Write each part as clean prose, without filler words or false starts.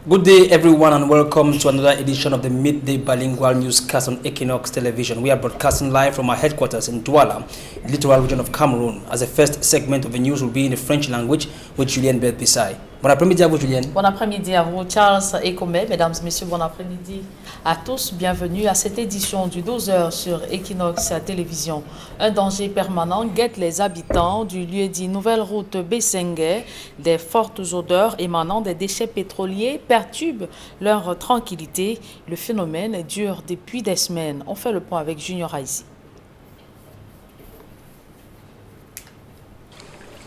Good day, everyone, and welcome to another edition of the Midday Bilingual Newscast on Equinox Television. We are broadcasting live from our headquarters in Douala, the littoral region of Cameroon. As the first segment of the news will be in the French language with Julien Belpisai. Bon après-midi à vous, Julien. Bon après-midi à vous, Charles Ekome. Mesdames et messieurs, bon après-midi à tous. Bienvenue à cette édition du 12h sur Equinox Télévision. Un danger permanent guette les habitants du lieu-dit Nouvelle Route Bessengue. Des fortes odeurs émanant des déchets pétroliers perturbent leur tranquillité. Le phénomène dure depuis des semaines. On fait le point avec Junior Haïsi.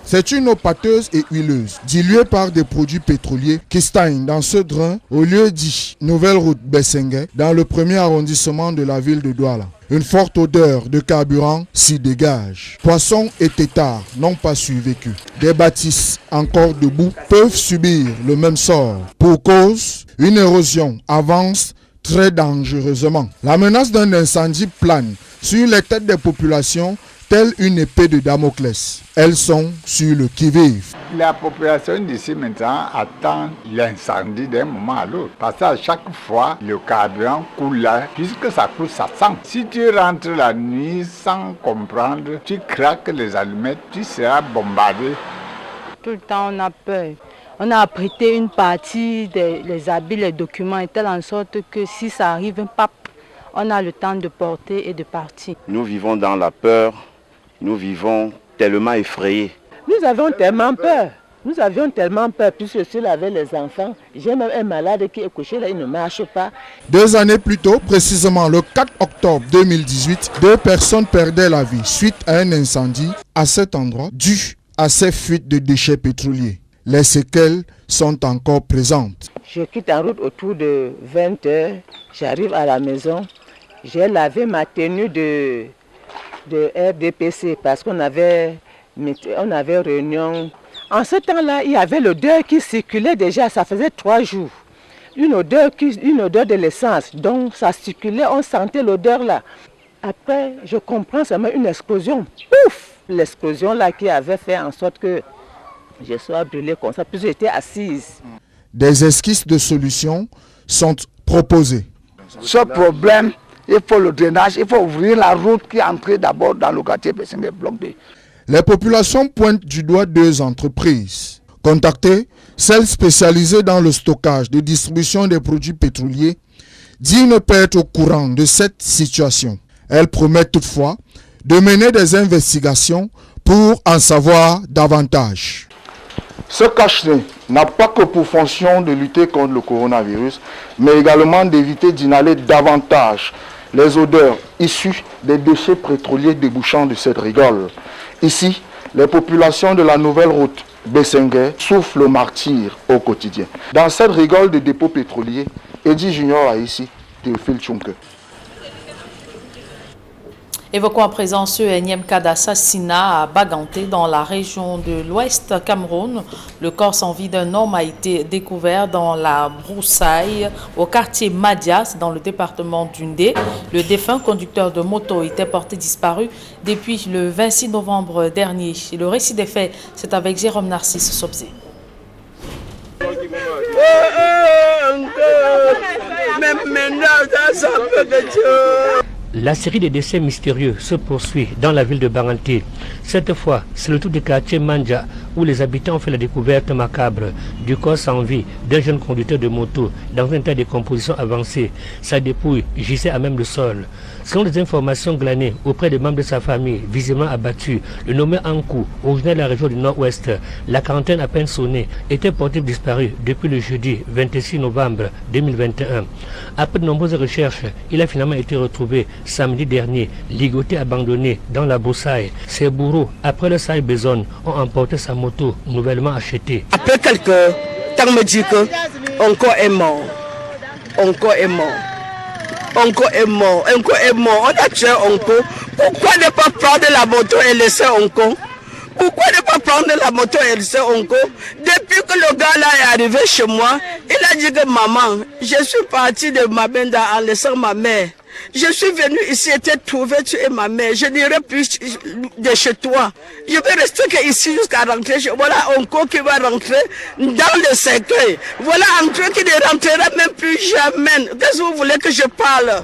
C'est une eau pâteuse et huileuse, diluée par des produits pétroliers qui stagnent dans ce drain au lieu dit Nouvelle Route Bessengue, dans le premier arrondissement de la ville de Douala. Une forte odeur de carburant s'y dégage. Poissons et têtards n'ont pas survécu. Des bâtisses encore debout peuvent subir le même sort. Pour cause, une érosion avance très dangereusement. La menace d'un incendie plane sur les têtes des populations telle une épée de Damoclès. Elles sont sur le qui-vive. La population d'ici maintenant attend l'incendie d'un moment à l'autre. Parce qu'à chaque fois, le carburant coule là, puisque ça coule, ça sent. Si tu rentres la nuit sans comprendre, tu craques les allumettes, tu seras bombardé. Tout le temps, on a peur. On a apprêté une partie des habits, les documents, et telle en sorte que si ça arrive, on a le temps de porter et de partir. Nous vivons dans la peur. Nous vivons tellement effrayés. Nous avions tellement peur. Puisque s'il avait les enfants, j'ai même un malade qui est couché là, il ne marche pas. 2 années plus tôt, précisément le 4 octobre 2018, 2 personnes perdaient la vie suite à un incendie à cet endroit dû à ces fuites de déchets pétroliers. Les séquelles sont encore présentes. Je quitte en route autour de 20 h, j'arrive à la maison, j'ai lavé ma tenue de RDPC parce qu'on avait réunion. En ce temps-là, il y avait l'odeur qui circulait déjà, ça faisait 3 jours. Une odeur de l'essence, donc ça circulait, on sentait l'odeur là. Après, je comprends seulement une explosion. Pouf! L'explosion là qui avait fait en sorte que je sois brûlée comme ça, puis j'étais assise. Des esquisses de solutions sont proposées. Ce problème, il faut le drainage, il faut ouvrir la route qui entre d'abord dans le quartier Bessengue bloc 2. Les populations pointent du doigt 2 entreprises. Contactées, celle spécialisée dans le stockage et distribution des produits pétroliers, dit ne pas être au courant de cette situation. Elle promet toutefois de mener des investigations pour en savoir davantage. Ce cache-nez n'a pas que pour fonction de lutter contre le coronavirus, mais également d'éviter d'inhaler davantage les odeurs issues des déchets pétroliers débouchant de cette rigole. Ici, les populations de la nouvelle route Bessengue souffrent le martyre au quotidien. Dans cette rigole de dépôts pétroliers, Eddie Junior a ici Théophile Tchunke. Évoquons à présent ce énième cas d'assassinat à Baganté dans la région de l'Ouest Cameroun. Le corps sans vie d'un homme a été découvert dans la broussaille au quartier Madias dans le département d'Undé. Le défunt conducteur de moto était porté disparu depuis le 26 novembre dernier. Et le récit des faits, c'est avec Jérôme Narcisse Sobzé. La série de décès mystérieux se poursuit dans la ville de Baganté. Cette fois, c'est le tour du quartier Mandja où les habitants ont fait la découverte macabre du corps sans vie d'un jeune conducteur de moto dans un état de décomposition avancée. Sa dépouille gisait à même le sol. Selon les informations glanées auprès des membres de sa famille, visiblement abattus, le nommé Ankou, originaire de la région du Nord-Ouest, la quarantaine à peine sonnée, était porté disparu depuis le jeudi 26 novembre 2021. Après de nombreuses recherches, il a finalement été retrouvé samedi dernier, ligoté abandonné dans la broussaille. Ses bourreaux, après le saille besogne, ont emporté sa moto nouvellement achetée. Après quelques temps, on me dit que Onko est mort. Onko est mort. Onko est mort. Onko est mort. On a tué Onko. Pourquoi ne pas prendre la moto et laisser Onko? Pourquoi ne pas prendre la moto et laisser Onko? Depuis que le gars là est arrivé chez moi, il a dit que maman, je suis parti de Mabenda en laissant ma mère. Je suis venue ici et t'ai trouvé, tu es ma mère. Je n'irai plus de chez toi. Je vais rester ici jusqu'à rentrer. Voilà Onko qui va rentrer dans le cercueil. Voilà André qui ne rentrera même plus jamais. Qu'est-ce que vous voulez que je parle?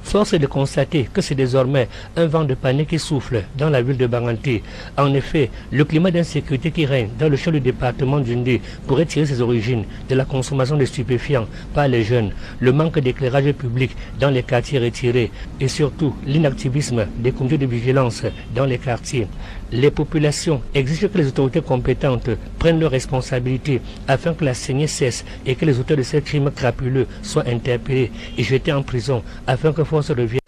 Force est de constater que c'est désormais un vent de panique qui souffle dans la ville de Banganté. En effet, le climat d'insécurité qui règne dans le champ du département d'Undé pourrait tirer ses origines de la consommation de stupéfiants par les jeunes, le manque d'éclairage public dans les quartiers retirés et surtout l'inactivisme des comités de vigilance dans les quartiers. Les populations exigent que les autorités compétentes prennent leurs responsabilités afin que la saignée cesse et que les auteurs de ces crimes crapuleux soient interpellés et jetés en prison afin que force revienne.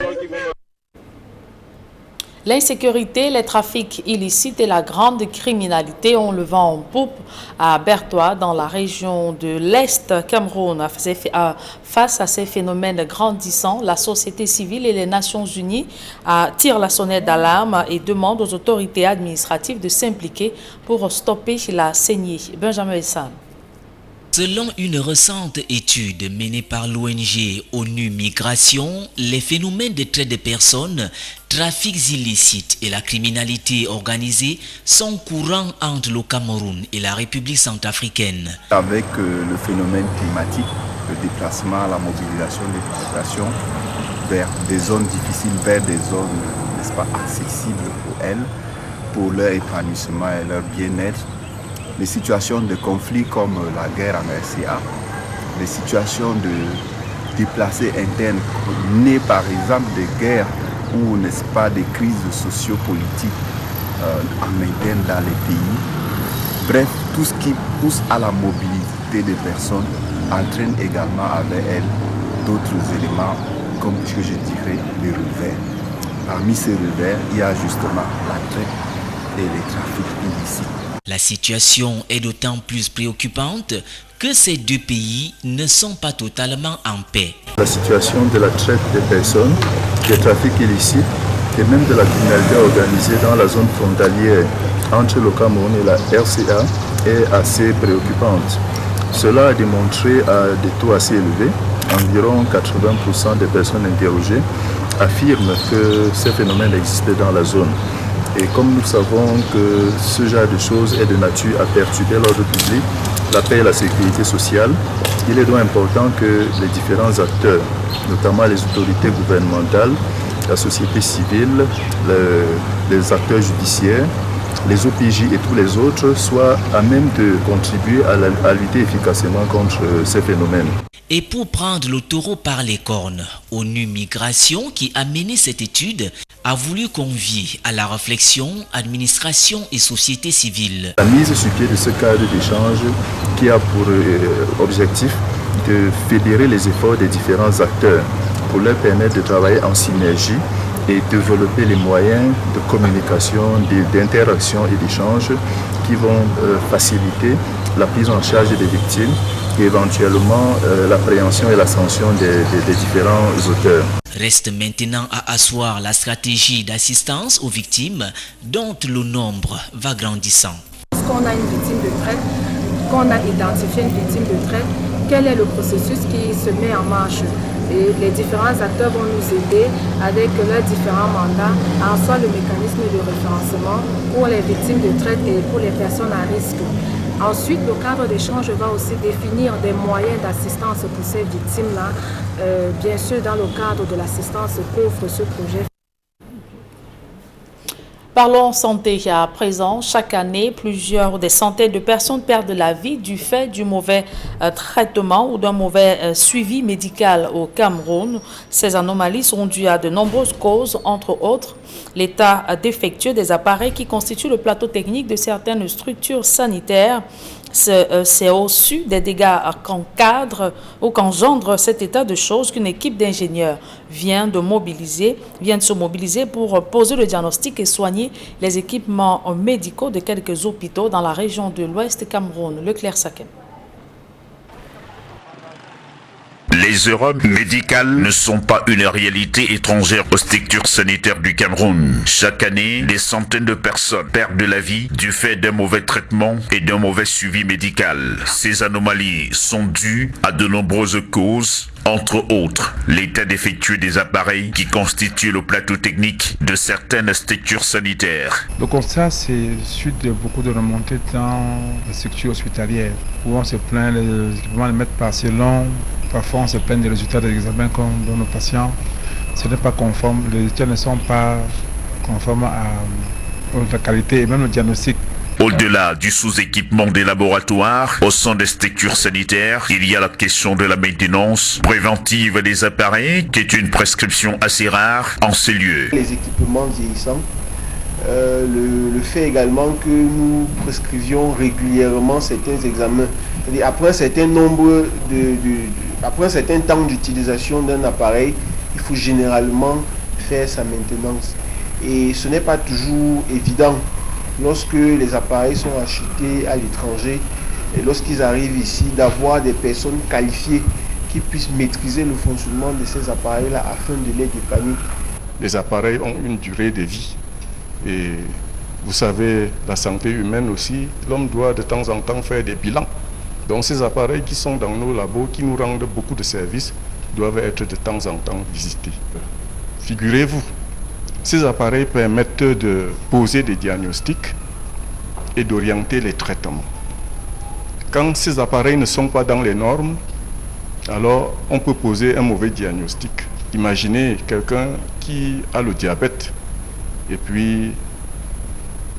L'insécurité, les trafics illicites et la grande criminalité ont le vent en poupe à Bertoua, dans la région de l'Est Cameroun. Face à ces phénomènes grandissants, la société civile et les Nations Unies tirent la sonnette d'alarme et demandent aux autorités administratives de s'impliquer pour stopper la saignée. Benjamin Essan. Selon une récente étude menée par l'ONG ONU Migration, les phénomènes de traite de personnes, trafics illicites et la criminalité organisée sont courants entre le Cameroun et la République centrafricaine. Avec le phénomène climatique, le déplacement, la mobilisation des populations vers des zones difficiles, vers des zones, n'est-ce pas, accessibles pour elles, pour leur épanouissement et leur bien-être, les situations de conflits comme la guerre en RCA, les situations de déplacés internes nées par exemple des guerres ou n'est-ce pas des crises sociopolitiques en interne dans les pays. Bref, tout ce qui pousse à la mobilité des personnes entraîne également avec elles d'autres éléments comme je dirais les revers. Parmi ces revers, il y a justement la traite et les trafics illicites. La situation est d'autant plus préoccupante que ces deux pays ne sont pas totalement en paix. La situation de la traite des personnes, des trafics illicites et même de la criminalité organisée dans la zone frontalière entre le Cameroun et la RCA est assez préoccupante. Cela a démontré à des taux assez élevés. Environ 80% des personnes interrogées affirment que ces phénomènes existaient dans la zone. Et comme nous savons que ce genre de choses est de nature à perturber l'ordre public, la paix et la sécurité sociale, il est donc important que les différents acteurs, notamment les autorités gouvernementales, la société civile, les acteurs judiciaires, les OPJ et tous les autres soient à même de contribuer à lutter efficacement contre ces phénomènes. Et pour prendre le taureau par les cornes, ONU Migration, qui a mené cette étude, a voulu convier à la réflexion administration et société civile. La mise sur pied de ce cadre d'échange qui a pour objectif de fédérer les efforts des différents acteurs pour leur permettre de travailler en synergie et développer les moyens de communication, d'interaction et d'échange qui vont faciliter la prise en charge des victimes et éventuellement l'appréhension et la sanction des différents auteurs. Reste maintenant à asseoir la stratégie d'assistance aux victimes dont le nombre va grandissant. Lorsqu'on a une victime de traite, qu'on a identifié une victime de traite, quel est le processus qui se met en marche? Et les différents acteurs vont nous aider avec leurs différents mandats à asseoir le mécanisme de référencement pour les victimes de traite et pour les personnes à risque. Ensuite, le cadre d'échange va aussi définir des moyens d'assistance pour ces victimes-là, bien sûr dans le cadre de l'assistance qu'offre ce projet. Parlons santé à présent. Chaque année, des centaines de personnes perdent la vie du fait du mauvais traitement ou d'un mauvais suivi médical au Cameroun. Ces anomalies sont dues à de nombreuses causes, entre autres l'état défectueux des appareils qui constituent le plateau technique de certaines structures sanitaires. C'est au-dessus des dégâts qu'encadre ou qu'engendre cet état de choses qu'une équipe d'ingénieurs vient de se mobiliser pour poser le diagnostic et soigner les équipements médicaux de quelques hôpitaux dans la région de l'Ouest Cameroun. Leclerc Saken. Les erreurs médicales ne sont pas une réalité étrangère aux structures sanitaires du Cameroun. Chaque année, des centaines de personnes perdent la vie du fait d'un mauvais traitement et d'un mauvais suivi médical. Ces anomalies sont dues à de nombreuses causes, entre autres l'état défectueux des appareils qui constituent le plateau technique de certaines structures sanitaires. Le constat, c'est suite de beaucoup de remontées dans les structures hospitalières où on se plaint, les équipements ne mettent pas assez long. Parfois, on se plaint des résultats des examens qu'on donne aux patients. Ce n'est pas conforme, les résultats ne sont pas conformes à la qualité et même le diagnostic. Au-delà du sous-équipement des laboratoires, au sein des structures sanitaires, il y a la question de la maintenance préventive des appareils, qui est une prescription assez rare en ces lieux. Les équipements vieillissants, le fait également que nous prescrivions régulièrement certains examens. Après un certain nombre après un certain temps d'utilisation d'un appareil, il faut généralement faire sa maintenance. Et ce n'est pas toujours évident. Lorsque les appareils sont achetés à l'étranger et lorsqu'ils arrivent ici, d'avoir des personnes qualifiées qui puissent maîtriser le fonctionnement de ces appareils-là afin de les dépanner. Les appareils ont une durée de vie et vous savez, la santé humaine aussi, l'homme doit de temps en temps faire des bilans. Donc ces appareils qui sont dans nos labos, qui nous rendent beaucoup de services, doivent être de temps en temps visités. Figurez-vous, ces appareils permettent de poser des diagnostics et d'orienter les traitements. Quand ces appareils ne sont pas dans les normes, alors on peut poser un mauvais diagnostic. Imaginez quelqu'un qui a le diabète et puis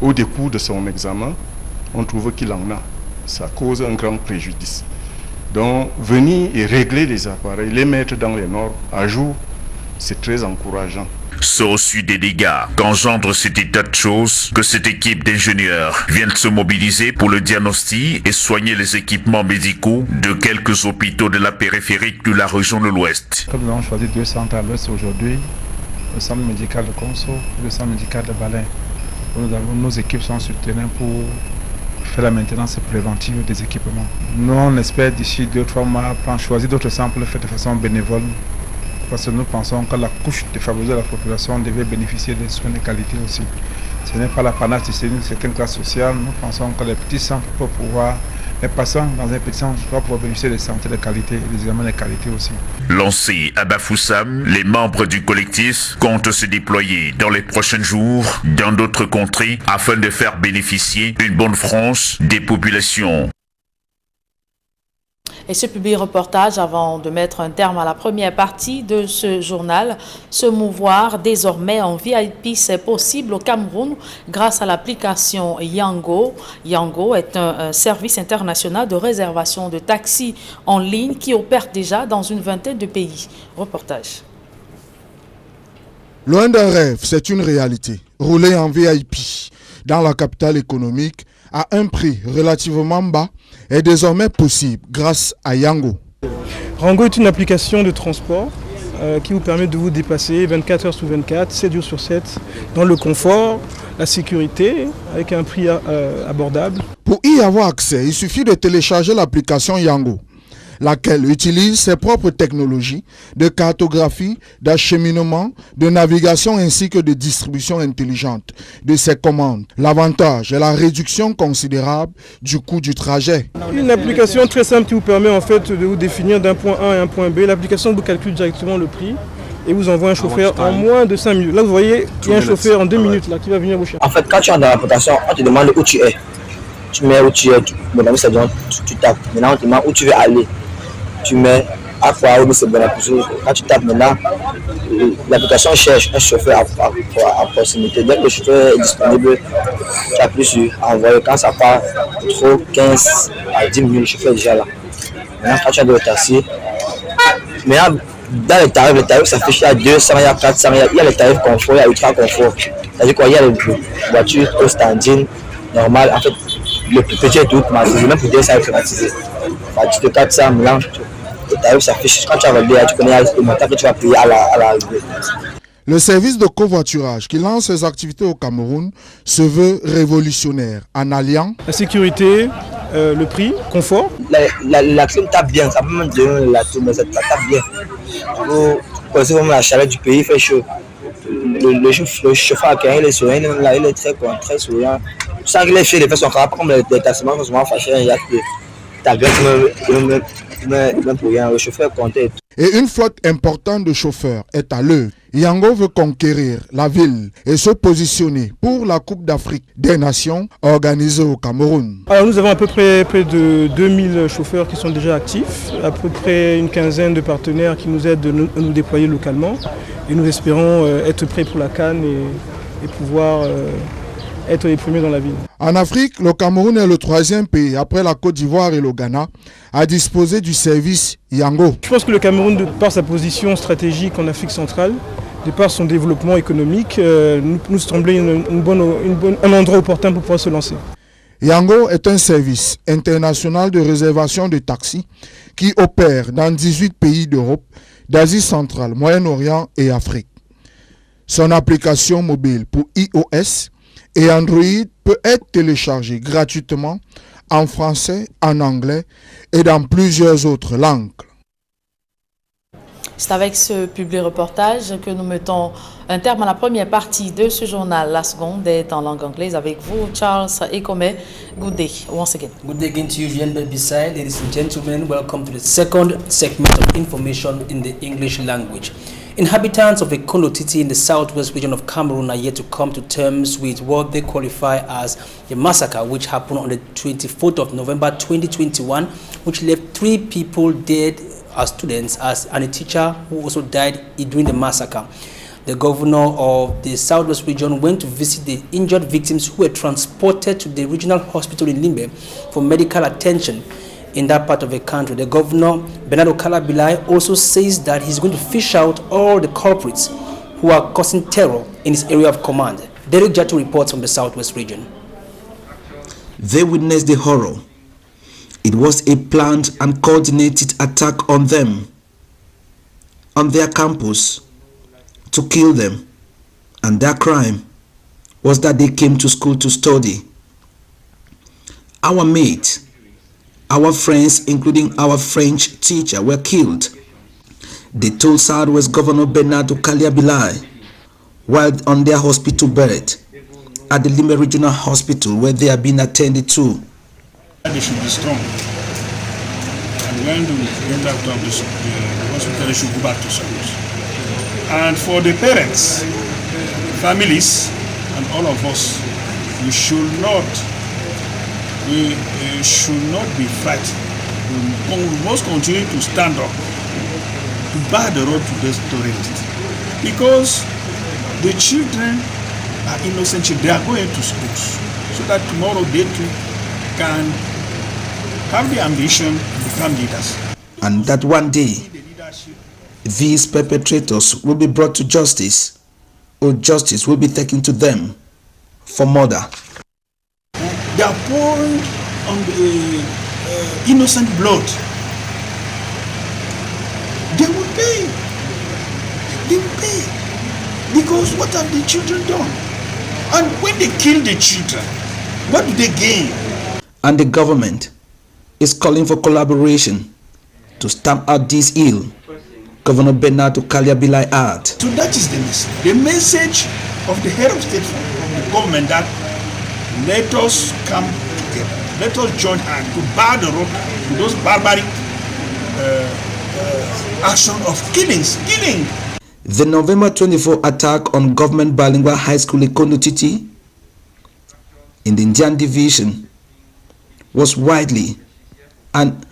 au décours de son examen, on trouve qu'il en a. Ça cause un grand préjudice. Donc venir et régler les appareils, les mettre dans les normes à jour, c'est très encourageant. C'est au sud des dégâts qu'engendre cet état de choses que cette équipe d'ingénieurs vient de se mobiliser pour le diagnostic et soigner les équipements médicaux de quelques hôpitaux de la périphérique de la région de l'Ouest. Comme nous avons choisi 2 centres à l'Ouest aujourd'hui, le centre médical de Conso et le centre médical de Balin. Nos équipes sont sur le terrain pour faire la maintenance préventive des équipements. Nous, on espère d'ici 2-3 mois choisir d'autres centres pour le faire de façon bénévole. Parce que nous pensons que la couche défavorisée de la population devait bénéficier des soins de qualité aussi. Ce n'est pas l'apanage de certaines classes sociales. Nous pensons que les petits centres peuvent pouvoir, les patients dans un petit centre doivent pouvoir bénéficier des santé de qualité et des examens de qualité aussi. Lancés à Bafoussam, les membres du collectif comptent se déployer dans les prochains jours dans d'autres contrées afin de faire bénéficier une bonne frange des populations. Et ce public reportage, avant de mettre un terme à la première partie de ce journal, se mouvoir désormais en VIP, c'est possible au Cameroun grâce à l'application Yango. Yango est un service international de réservation de taxis en ligne qui opère déjà dans une vingtaine de pays. Reportage. Loin d'un rêve, c'est une réalité. Rouler en VIP dans la capitale économique à un prix relativement bas est désormais possible grâce à Yango. Yango est une application de transport qui vous permet de vous déplacer 24 heures sur 24, 7 jours sur 7, dans le confort, la sécurité, avec un prix abordable. Pour y avoir accès, il suffit de télécharger l'application Yango, laquelle utilise ses propres technologies de cartographie, d'acheminement, de navigation ainsi que de distribution intelligente de ses commandes. L'avantage est la réduction considérable du coût du trajet. Une application très simple qui vous permet en fait de vous définir d'un point A à un point B. L'application vous calcule directement le prix et vous envoie un chauffeur en moins de 5 minutes. Là vous voyez, il y a un chauffeur en 2 minutes là, qui va venir vous chercher. En fait, quand tu es dans l'application, on te demande où tu es. Tu mets où tu es, tu tapes. Maintenant on te demande où tu veux aller. Tu mets à fois où c'est bon. Quand tu tapes maintenant, l'application cherche un chauffeur à proximité. Dès que le chauffeur est disponible, tu appuies sur envoyer. Quand ça part trop 15 à 10 minutes, le chauffeur est déjà là. Maintenant, quand tu as le taxi, maintenant, dans les tarifs s'affichent à 200, il y a 400, il y a les tarifs confort, il y a ultra confort. C'est-à-dire qu'il y a les voitures au standing, normal. En fait, le plus petit est tout automatisé, même pour 200 est automatisé. De 400, maintenant, le tarif s'affiche. Quand tu vas valider, tu connais le montant que tu vas payer à l'arrivée. Le service de covoiturage qui lance ses activités au Cameroun se veut révolutionnaire en alliant la sécurité, le prix, confort. La clim tape bien, ça peut même donner la clim, mais ça tape bien. Pour la chaleur du pays, il fait chaud. Le chauffeur il est souriant, il est très souriant. Sans qu'il ait fait des faits son caractère, comme les taximans sont souvent fâchés, il y a que ta gueule même pour rien, le chauffeur est content. Et une flotte importante de chauffeurs est à l'œuvre. Yango veut conquérir la ville et se positionner pour la Coupe d'Afrique des Nations organisée au Cameroun. Alors nous avons à peu près de 2000 chauffeurs qui sont déjà actifs, à peu près une quinzaine de partenaires qui nous aident à nous déployer localement. Et nous espérons être prêts pour la CAN et pouvoir être les premiers dans la ville. En Afrique, le Cameroun est le 3e pays, après la Côte d'Ivoire et le Ghana, à disposer du service Yango. Je pense que le Cameroun, de par sa position stratégique en Afrique centrale, de par son développement économique, nous semblait un endroit opportun pour pouvoir se lancer. Yango est un service international de réservation de taxis qui opère dans 18 pays d'Europe, d'Asie centrale, Moyen-Orient et Afrique. Son application mobile pour iOS et Android peut être téléchargée gratuitement en français, en anglais et dans plusieurs autres langues. C'est avec ce public reportage que nous mettons un terme à la première partie de ce journal. La seconde est en langue anglaise avec vous, Charles Ekome. Good day once again. Good day again to you, Vian Beside. Ladies and gentlemen, welcome to the second segment of information in the English language. Inhabitants of Ekolo-Titi in the southwest region of Cameroon are yet to come to terms with what they qualify as the massacre which happened on the 24th of November 2021, which left 3 people dead as students and a teacher who also died during the massacre. The governor of the southwest region went to visit the injured victims who were transported to the regional hospital in Limbe for medical attention. In that part of the country, the governor, Bernardo Calabilai, also says that he's going to fish out all the culprits who are causing terror in his area of command. Derek Jatu reports from the southwest region. They witnessed the horror. It was a planned and coordinated attack on them, on their campus, to kill them. And their crime was that they came to school to study. Our mates, our friends, including our French teacher, were killed. They told Southwest Governor Bernardo Calabilai while on their hospital bed at the Limbe Regional Hospital where they are being attended to. They should be strong. And when they get out of the hospital, they should go back to schools. And for the parents, families, and all of us, we should not be frightened. We must continue to stand up, to bar the road to this torrent. Because the children are innocent children. They are going to schools so that tomorrow they too can have the ambition to become leaders. And that one day, these perpetrators will be brought to justice, or justice will be taken to them for murder. They are pouring on the innocent blood. They will pay. They will pay. Because what have the children done? And when they kill the children, what do they gain? And the government is calling for collaboration to stamp out this ill. Governor Bernardo Calabilai added. So that is the message. The message of the head of state from the government that let us come together. Let us join hands to bar the road to those barbaric action of killing. The November 24 attack on government bilingual high school Ekolo-Titi in the Indian division was widely and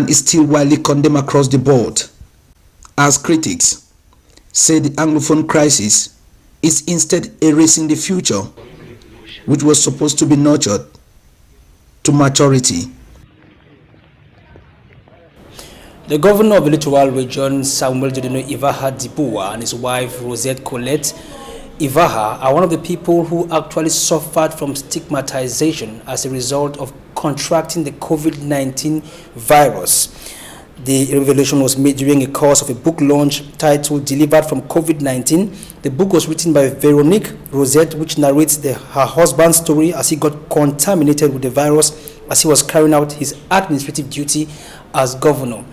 is still widely condemned across the board, as critics say the Anglophone crisis is instead erasing the future which was supposed to be nurtured to maturity. The governor of the Littoral Region, Samuel Jodino Ivaha Dibua, and his wife Rosette Colette Ivaha are one of the people who actually suffered from stigmatization as a result of contracting the COVID-19 virus. The revelation was made during a course of a book launch titled Delivered from COVID-19. The book was written by Veronique Rosette, which narrates her husband's story as he got contaminated with the virus as he was carrying out his administrative duty as governor.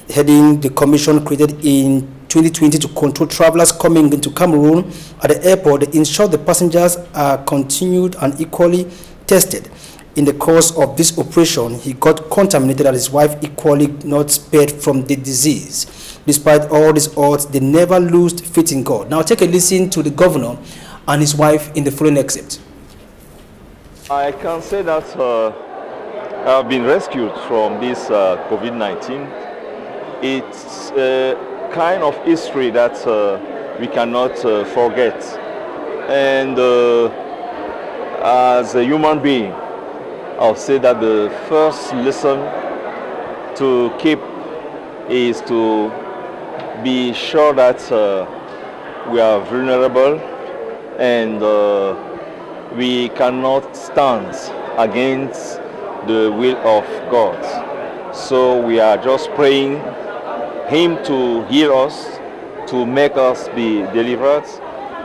Heading the commission created in 2020 to control travelers coming into Cameroon at the airport, they ensured the passengers are continued and equally tested. In the course of this operation, he got contaminated and his wife equally not spared from the disease. Despite all these odds, they never lost faith in God. Now take a listen to the governor and his wife in the following excerpt. I can say that I've been rescued from this COVID-19. It's a kind of history that we cannot forget. And as a human being, I'll say that the first lesson to keep is to be sure that we are vulnerable and we cannot stand against the will of God. So we are just praying Him to hear us, to make us be delivered,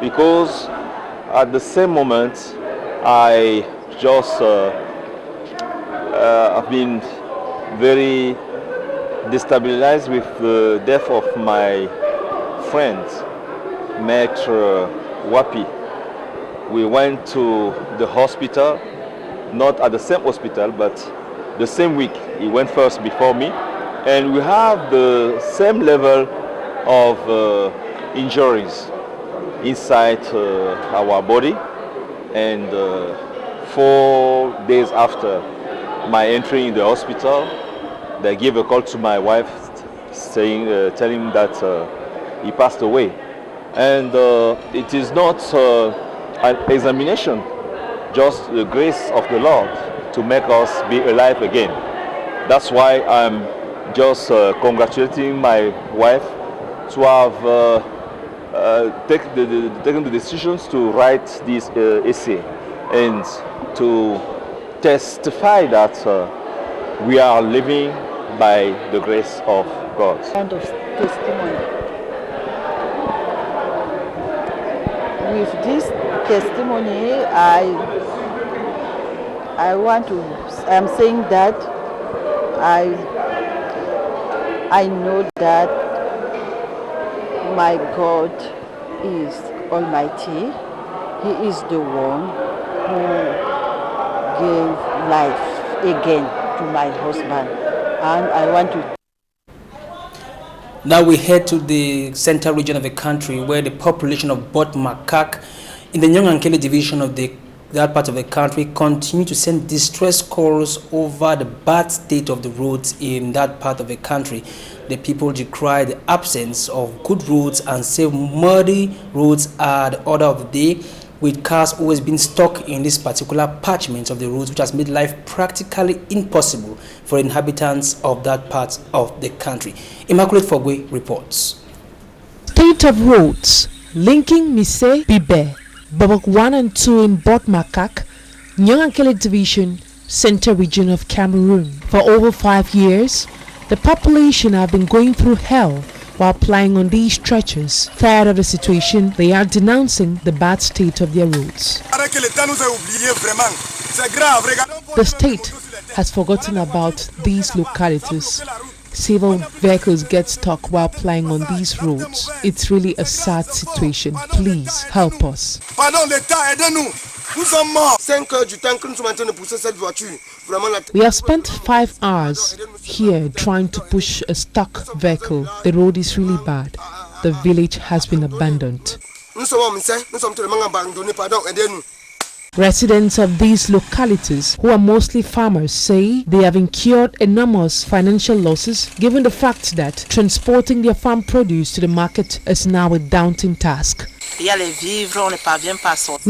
because at the same moment I just I've been very destabilized with the death of my friend, Maître Wapi. We went to the hospital, not at the same hospital, but the same week. He went first before me, and we have the same level of injuries inside our body. And 4 days after my entry in the hospital, they gave a call to my wife saying, telling that he passed away. And it is not an examination, just the grace of the Lord to make us be alive again. That's why I'm just congratulating my wife to have taken the decisions to write this essay and to testify that we are living by the grace of God. Kind of testimony. With this testimony, I'm saying that I know that my God is Almighty. He is the one who gave life again to my husband, and I want to. Now we head to the central region of the country, where the population of Bot Makak in the Nyongankele division of that part of the country continue to send distress calls over the bad state of the roads in that part of the country. The people decry the absence of good roads and say muddy roads are the order of the day, with cars always being stuck in this particular parchment of the roads, which has made life practically impossible for inhabitants of that part of the country. Immaculate Fogwe reports. State of roads linking Mise, Bibe, Babok 1 and 2 in Bot Makak, Nyongankele division, center region of Cameroon. For over 5 years, the population have been going through hell while plying on these stretches. Tired of the situation, they are denouncing the bad state of their roads. The state has forgotten about these localities. Several vehicles get stuck while plying on these roads. It's really a sad situation. Please help us. We have spent 5 hours here trying to push a stuck vehicle. The road is really bad. The village has been abandoned. Residents of these localities, who are mostly farmers, say they have incurred enormous financial losses given the fact that transporting their farm produce to the market is now a daunting task. We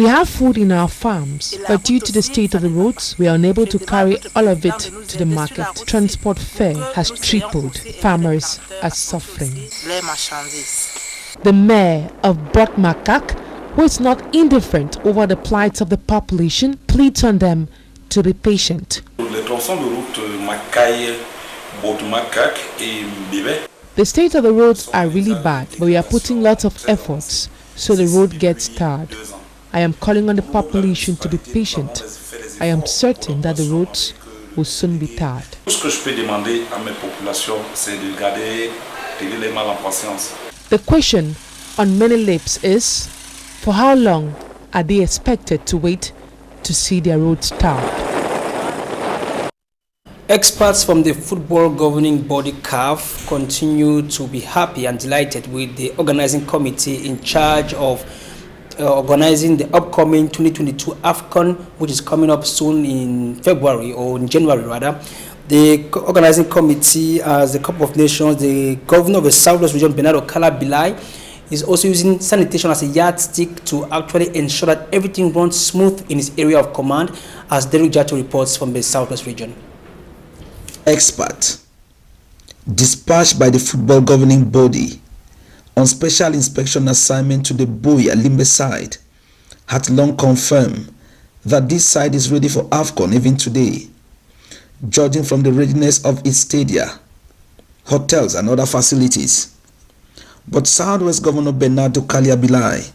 have food in our farms, but due to the state of the roads, we are unable to carry all of it to the market. Transport fare has tripled. Farmers are suffering. The mayor of Bot Makak, who is not indifferent over the plight of the population, pleads on them to be patient. Le tronçon de route Makaye Botumakak et Mbibé. The state of the roads are really bad, but we are putting lots of efforts so the road gets tarred. I am calling on the population to be patient. I am certain that the roads will soon be tarred. Tout ce que je peux demander à mes populations, c'est de garder les mains en patience. The question on many lips is, for how long are they expected to wait to see their roads tarred? Experts from the football governing body CAF continue to be happy and delighted with the organizing committee in charge of organizing the upcoming 2022 AFCON, which is coming up soon in February, or in January rather. The organizing committee, as the Cup of Nations, the governor of the Southwest region, Bernardo Calabilai, is also using sanitation as a yardstick to actually ensure that everything runs smooth in his area of command, as Derek Jato reports from the Southwest region. Expert dispatched by the football governing body on special inspection assignment to the Buea Limbe side had long confirmed that this side is ready for AFCON even today, judging from the readiness of its stadia, hotels and other facilities. But Southwest Governor Bernardo Calabilai,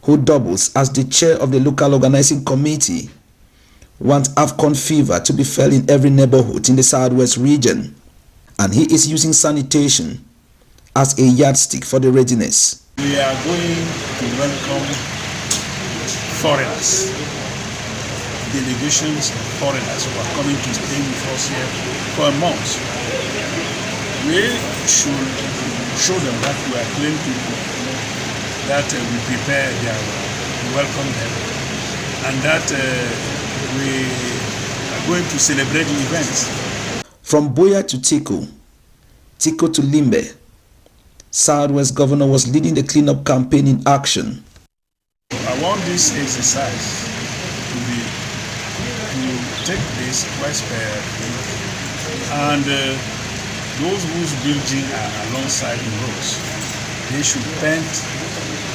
who doubles as the chair of the local organizing committee, wants AFCON fever to be felt in every neighborhood in the Southwest region, and he is using sanitation as a yardstick for the readiness. We are going to welcome foreigners, delegations of foreigners who are coming to stay with us here for a month. We should show them that we are clean people, that we prepare we welcome them, and that we are going to celebrate the events. From Buea to Tiko to Limbe, Southwest Governor was leading the cleanup campaign in action. I want this exercise to take place widespread, and those whose buildings are alongside the roads, they should paint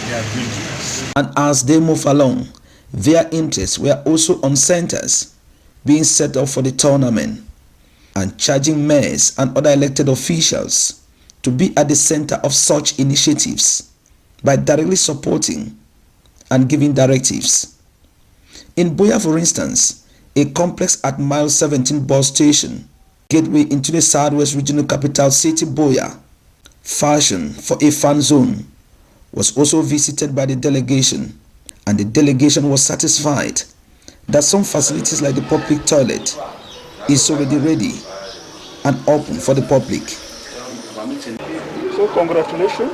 their buildings. And as they move along, their interests were also on centers being set up for the tournament, and charging mayors and other elected officials to be at the center of such initiatives by directly supporting and giving directives. In Buea, for instance, a complex at Mile 17 bus station, gateway into the Southwest regional capital city Buea, fashioned for a fan zone, was also visited by the delegation, and the delegation was satisfied that some facilities like the public toilet is already ready and open for the public. So congratulations.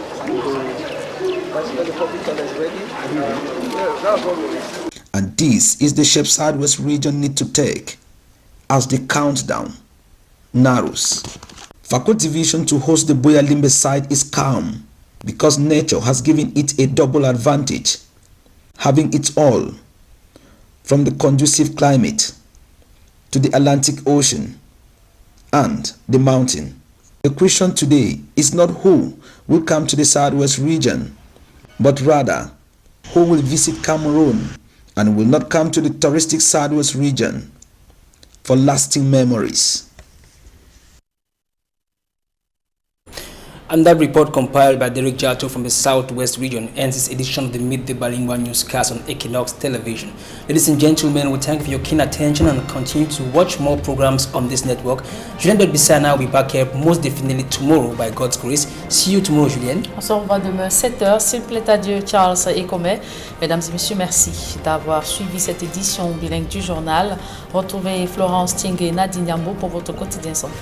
And this is the shape Southwest region need to take as the countdown narrows. Fako Division to host the Buea Limbe side is calm because nature has given it a double advantage, having it all from the conducive climate to the Atlantic Ocean and the mountain. The question today is not who will come to the Southwest region, but rather who will visit Cameroon and will not come to the touristic Southwest region for lasting memories. And that report compiled by Derek Jato from the Southwest region ends this edition of the Midday Bilingual Newscast on Equinox Television. Ladies and gentlemen, we thank you for your keen attention and continue to watch more programs on this network. Julien Dodbissana will be back here most definitely tomorrow by God's grace. See you tomorrow, Julien. On se revoit demain 7h. S'il plaît à Dieu, Charles Ekome. Mesdames et messieurs, merci d'avoir suivi cette édition bilingue du journal. Retrouvez Florence Ting et Nadine Yambo pour votre quotidien santé.